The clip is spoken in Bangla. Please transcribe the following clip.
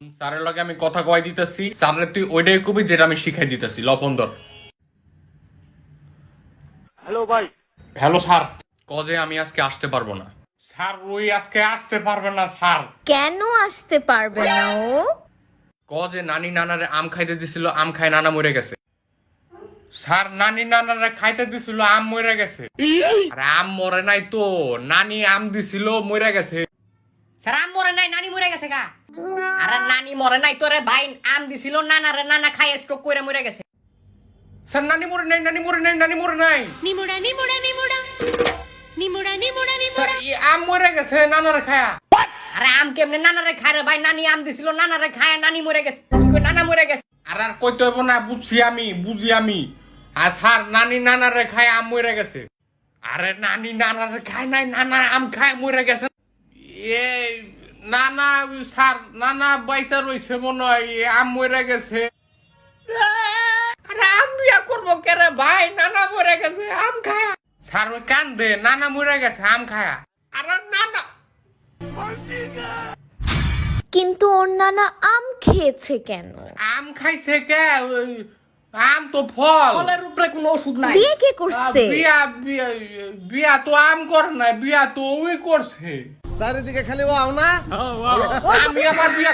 স্যারের লগে আমি কথা কয় দিতেছি, স্যারের তুই ওইটাই কবি যেটা আমি শিখাই দিতেছি। লপন্দর হ্যালো ভাই। হ্যালো স্যার, কজে আমি আজকে আসতে পারবো না স্যার। ওই আজকে আসতে পারবে না স্যার। কেন আসতে পারবে না ও? কজে নানি নানারে আম খাইতে দিছিল, আম খায় নানা মরে গেছে। স্যার নানি নানারে খাইতে দিছিল, আম মরে গেছে। আরে আম মরে নাই তো, নানি আম দিছিল মরে গেছে। স্যার আম মরে নাই, নানি মরে গেছে গা। আরে নানি মরে নাই তোরে ভাই, আম দিছিল নানারে, নানা খায় স্ট্রোক করে মরে গেছে। স্যার নানি মরে নাই, নানি মরে নাই, নানি মরে নাই। নিমুড়া নিমুড়া নিমুড়া নিমুড়া নিমুড়া স্যার, নিমুড়া ই আম মরে গেছে নানারে খায়া। আরে আম কেমনে নানারে খায় রে ভাই? নানি আম দিছিল নানারে খায়, নানি মরে গেছে। কি কই নানা মরে গেছে? আর আর কইতে হইব না, বুঝছি আমি, বুঝি আমি। আর স্যার নানি নানারে খায় আম মরে গেছে। আরে নানি নানারে খায় নাই, নানা আম খায় মরে গেছে। এই নানা স্যার, নানা বাইসা রইছে মনে হয়, আম মরে গেছে। আরে আম বিয়া করবো কে রে ভাই? নানা মরে গেছে আম খায়া। স্যার ওই কান্দে, নানা মরে গেছে আম খায়া। আরে নানা কিন্তু ওর নানা আম খেয়েছে কেন? আম খাইছে কে? ওই আম তো ফল। ফলের উপরে কোনো ওষুধ নাই। বিয়ে কে করছে? বিয়া বিয়া বিয়া তো আম কর না, বিয়া তো ওই করছে। চারিদিকে খালি ও আও না। আমি আবার বিয়া